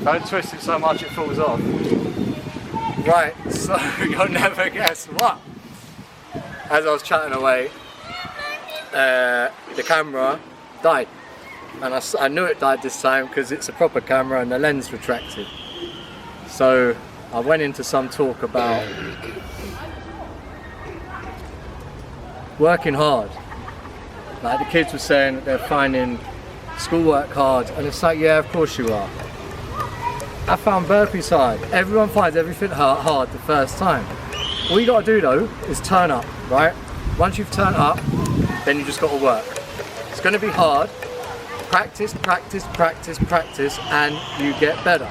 Don't twist it so much it falls off. Right, so you'll never guess what. As I was chatting away, the camera died. And I knew it died this time because it's a proper camera and the lens retracted. So I went into some talk about working hard. Like the kids were saying that they're finding schoolwork hard, and it's like, yeah, of course you are. I found burpees hard. Everyone finds everything hard the first time. All you gotta do though is turn up, right? Once you've turned up, then you just gotta work. It's gonna be hard. Practice, practice, practice, practice, and you get better.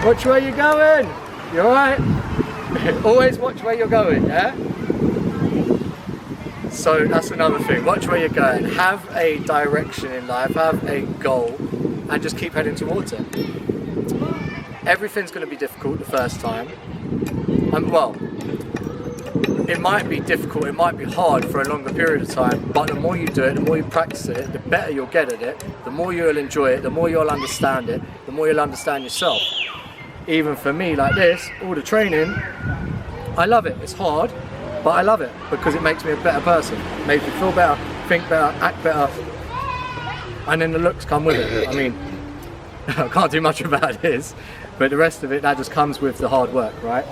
Watch where you're going. You alright? Always watch where you're going, yeah? So that's another thing. Watch where you're going. Have a direction in life, have a goal, and just keep heading towards it. Everything's going to be difficult the first time. And well, it might be difficult, it might be hard for a longer period of time, but the more you do it, the more you practice it, the better you'll get at it, the more you'll enjoy it, the more you'll understand it, the more you'll understand yourself. Even for me, like this, all the training, I love it. It's hard, but I love it because it makes me a better person. It makes me feel better, think better, act better, and then the looks come with it. I mean, I can't do much about this, but the rest of it, that just comes with the hard work, right?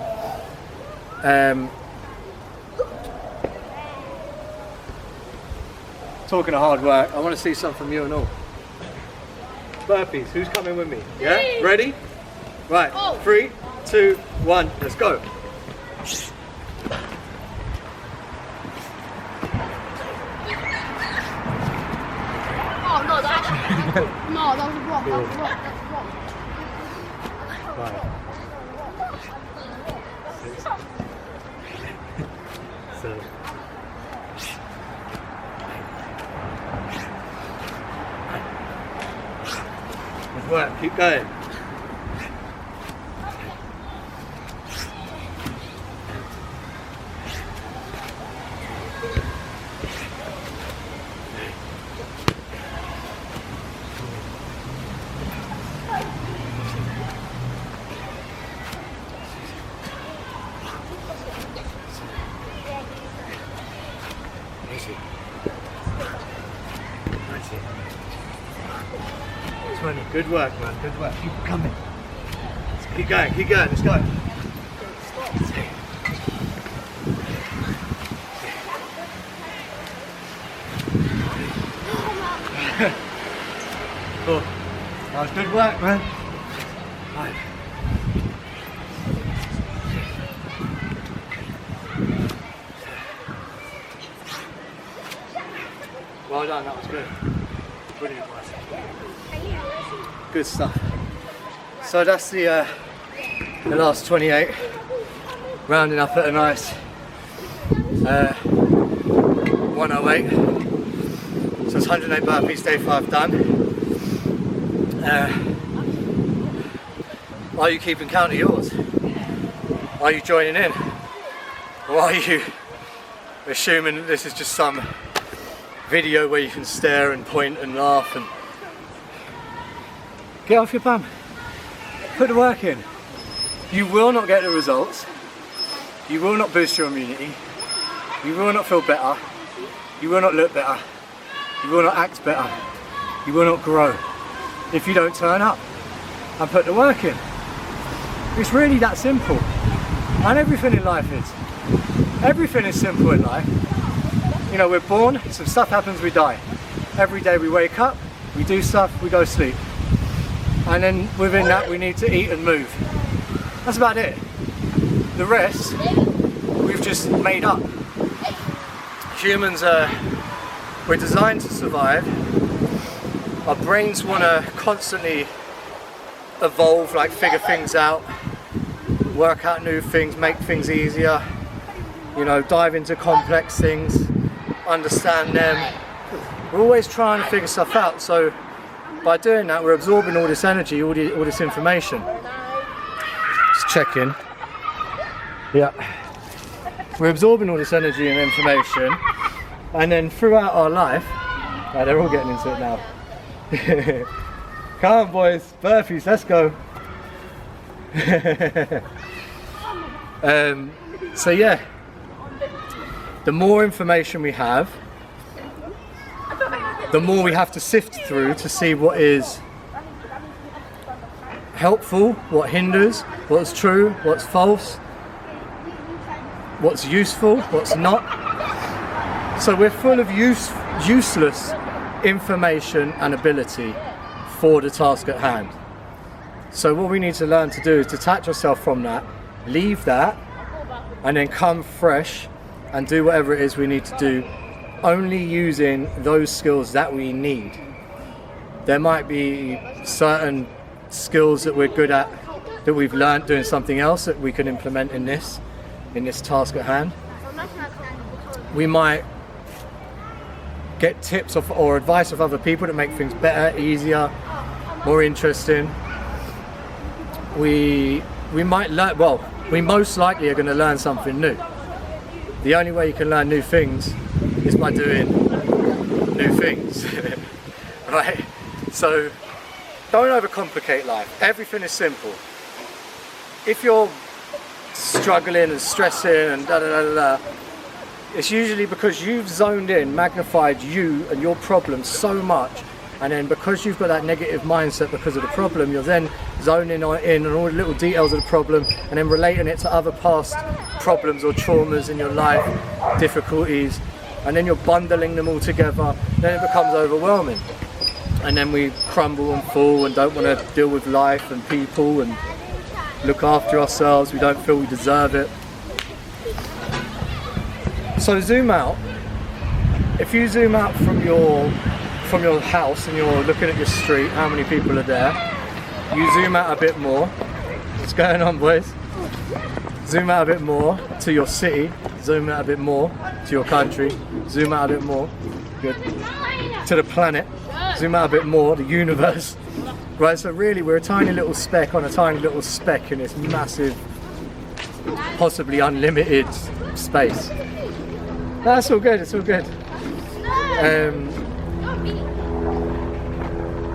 Talking of hard work, I want to see some from you and all. Burpees, who's coming with me? Yeah? Ready? Right, 3, 2, 1, let's go. Oh no, that's no, that was wrong. That was wrong. Right. 6, 7. Good work, keep going. Good work, man. Good work. Keep coming. Keep going. Keep going. Let's go. Cool. That was good work, man. Right. Well done. That was good. Brilliant work. Good stuff. So that's the last 28, rounding up at a nice 108. So it's 108 burpees, day 5 done. Are you keeping count of yours? Are you joining in? Or are you assuming that this is just some video where you can stare and point and laugh and get off your bum? Put the work in. You will not get the results. You will not boost your immunity. You will not feel better. You will not look better. You will not act better. You will not grow if you don't turn up and put the work in. It's really that simple. And everything in life is. Everything is simple in life. You know, we're born, some stuff happens, we die. Every day we wake up, we do stuff, we go sleep. And then within that we need to eat and move. That's about it. The rest, we've just made up. Humans we're designed to survive. Our brains want to constantly evolve, like figure things out, work out new things, make things easier, you know, dive into complex things, understand them. We're always trying to figure stuff out, so by doing that we're absorbing all this energy, all this information. Just checking. Yeah. We're absorbing all this energy and information, and then throughout our life, they're all getting into it now. Come on boys, burpees, let's go. So yeah, the more information we have, the more we have to sift through to see what is helpful, what hinders, what's true, what's false, what's useful, what's not. So we're full of useless information and ability for the task at hand. So what we need to learn to do is detach ourselves from that, leave that, and then come fresh and do whatever it is we need to do, only using those skills that we need. There might be certain skills that we're good at, that we've learned doing something else that we can implement in this task at hand. We might get tips or advice of other people to make things better, easier, more interesting. We might learn, well, we most likely are going to learn something new. The only way you can learn new things is by doing new things, right? So don't overcomplicate life. Everything is simple. If you're struggling and stressing and da da da da, it's usually because you've zoned in, magnified you and your problems so much, and then because you've got that negative mindset because of the problem, you're then zoning in on all the little details of the problem and then relating it to other past problems or traumas in your life, difficulties, and then you're bundling them all together. Then it becomes overwhelming, and then we crumble and fall and don't want to deal with life and people and look after ourselves. We don't feel we deserve it. So zoom out. If you zoom out from your house and you're looking at your street, how many people are there? You zoom out a bit more. What's going on, boys? Zoom out a bit more to your city. Zoom out a bit more to your country. Zoom out a bit more. Good. To the planet. Zoom out a bit more, the universe. Right, so really we're a tiny little speck on a tiny little speck in this massive, possibly unlimited space. That's all good, it's all good.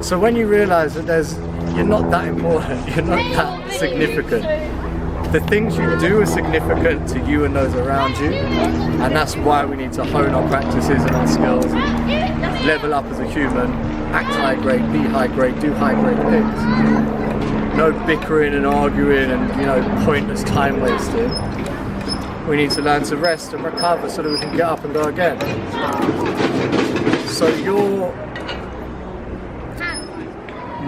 So when you realise that you're not that important, you're not that significant, the things you do are significant to you and those around you, and that's why we need to hone our practices and our skills, level up as a human, act high grade, be high grade, do high grade things. No bickering and arguing and pointless time wasting. We need to learn to rest and recover so that we can get up and go again. So you're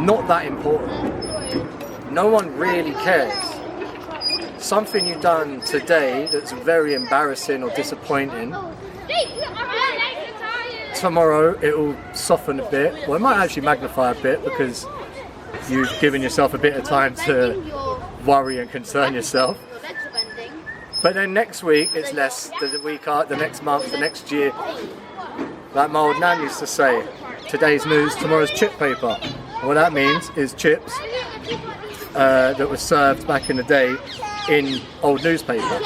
not that important. No one really cares. Something you've done today that's very embarrassing or disappointing, tomorrow it will soften a bit. Well, it might actually magnify a bit because you've given yourself a bit of time to worry and concern yourself. But then next week it's less, the week after, the next month, the next year. Like my old nan used to say, today's news, tomorrow's chip paper. And what that means is chips that were served back in the day in old newspaper.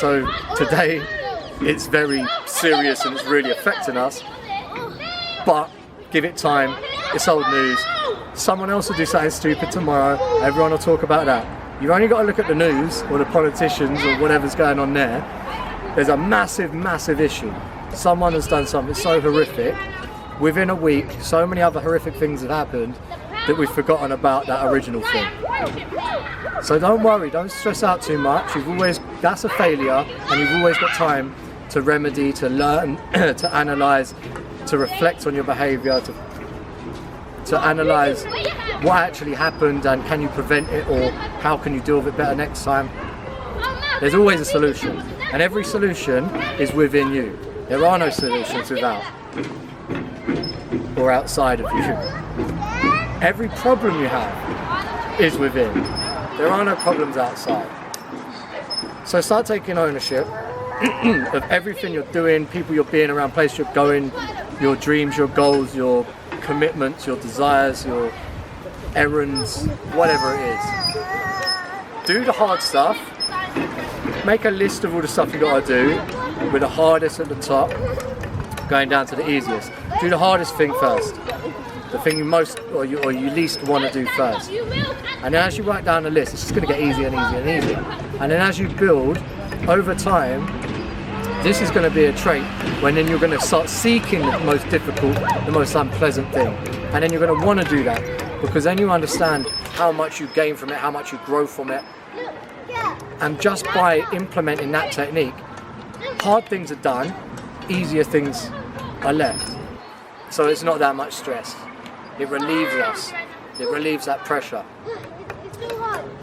So today it's very serious and it's really affecting us, but give it time, it's old news. Someone else will do something stupid tomorrow, everyone will talk about that. You've only got to look at the news or the politicians or whatever's going on there. There's a massive, massive issue. Someone has done something so horrific. Within a week, so many other horrific things have happened that we've forgotten about that original thing. So don't worry, don't stress out too much. That's a failure, and you've always got time to remedy, to learn, to analyse, to reflect on your behaviour, to analyse what actually happened and can you prevent it, or how can you deal with it better next time. There's always a solution, and every solution is within you. There are no solutions without or outside of you. Every problem you have is within. There are no problems outside. So start taking ownership of everything you're doing, people you're being around, places you're going, your dreams, your goals, your commitments, your desires, your errands, whatever it is. Do the hard stuff. Make a list of all the stuff you got to do, with the hardest at the top, going down to the easiest. Do the hardest thing first. the thing you most or you least want to do first. And then as you write down the list, it's just going to get easier and easier and easier. And then as you build over time, this is going to be a trait when then you're going to start seeking the most difficult, the most unpleasant thing. And then you're going to want to do that because then you understand how much you gain from it, how much you grow from it. And just by implementing that technique, hard things are done, easier things are left. So it's not that much stress. It relieves us. It relieves that pressure.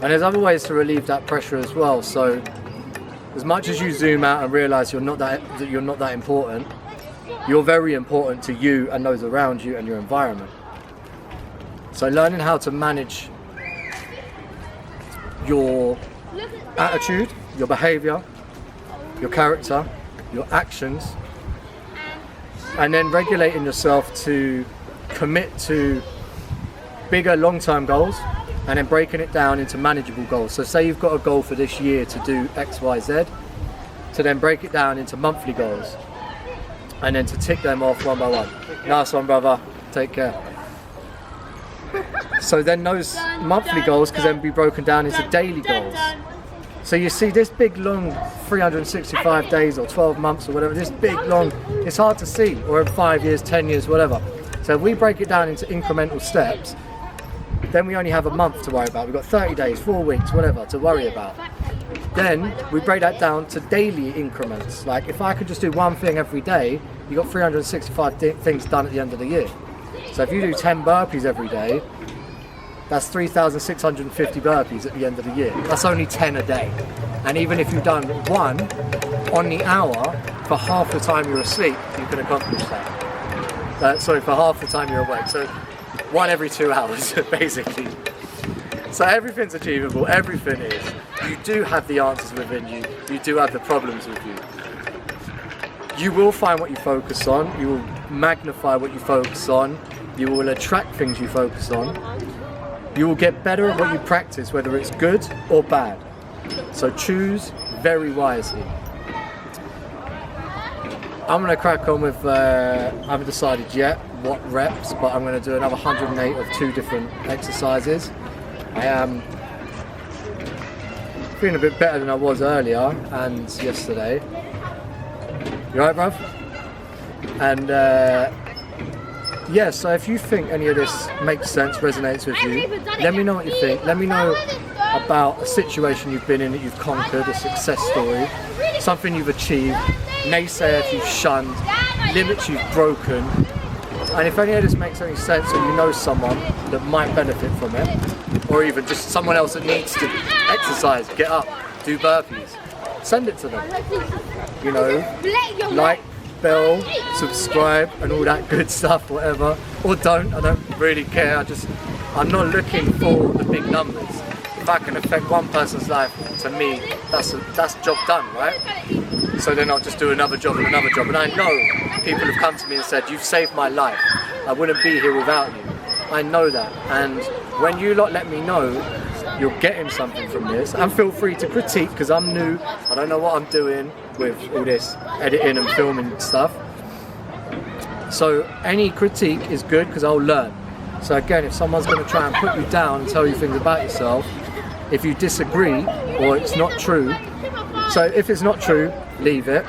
And there's other ways to relieve that pressure as well. So as much as you zoom out and realize you're not that important, you're very important to you and those around you and your environment. So learning how to manage your attitude, your behavior, your character, your actions, and then regulating yourself to commit to bigger long-term goals and then breaking it down into manageable goals. So say you've got a goal for this year to do X, Y, Z, to then break it down into monthly goals and then to tick them off one by one. Nice one, brother. Take care. So then those monthly goals can then be broken down into daily goals. So you see this big long 365 days or 12 months or whatever, this big long, it's hard to see, or in 5 years, 10 years, whatever. So if we break it down into incremental steps, then we only have a month to worry about. We've got 30 days, 4 weeks, whatever to worry about. Then we break that down to daily increments. Like if I could just do one thing every day, you've got 365 things done at the end of the year. So if you do 10 burpees every day, that's 3,650 burpees at the end of the year. That's only 10 a day. And even if you've done one on the hour, for half the time you're asleep, you can accomplish that. Sorry, for half the time you're awake. So one every 2 hours, basically. So everything's achievable, everything is. You do have the answers within you. You do have the problems with you. You will find what you focus on. You will magnify what you focus on. You will attract things you focus on. You will get better at what you practice, whether it's good or bad. So choose very wisely. I'm going to crack on with, I haven't decided yet what reps, but I'm going to do another 108 of 2 different exercises. I am feeling a bit better than I was earlier and yesterday. You alright, bruv? And yeah, so if you think any of this makes sense, resonates with you, let me know what you think. Let me know about a situation you've been in that you've conquered, a success story, something you've achieved, naysayers you've shunned, limits you've broken. And if any of this makes any sense or you know someone that might benefit from it, or even just someone else that needs to exercise, get up, do burpees, send it to them. You know, like, bell, subscribe and all that good stuff, whatever. Or don't, I don't really care. I'm not looking for the big numbers. If I can affect one person's life, to me, that's job done, right? So then I'll just do another job and another job. And I know people have come to me and said, you've saved my life. I wouldn't be here without you. I know that. And when you lot let me know you're getting something from this, and feel free to critique, because I'm new, I don't know what I'm doing with all this editing and filming stuff. So any critique is good, because I'll learn. So again, if someone's going to try and put you down and tell you things about yourself, if you disagree or it's not true, so if it's not true, leave it.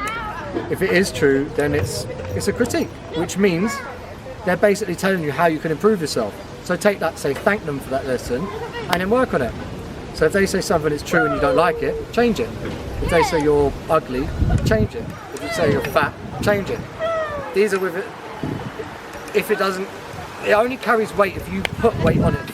If it is true, then it's a critique, which means they're basically telling you how you can improve yourself. So take that, say thank them for that lesson, and then work on it. So if they say something is true and you don't like it, change it. If they say you're ugly, change it. If you say you're fat, change it. These are with it. If it doesn't, it only carries weight if you put weight on it.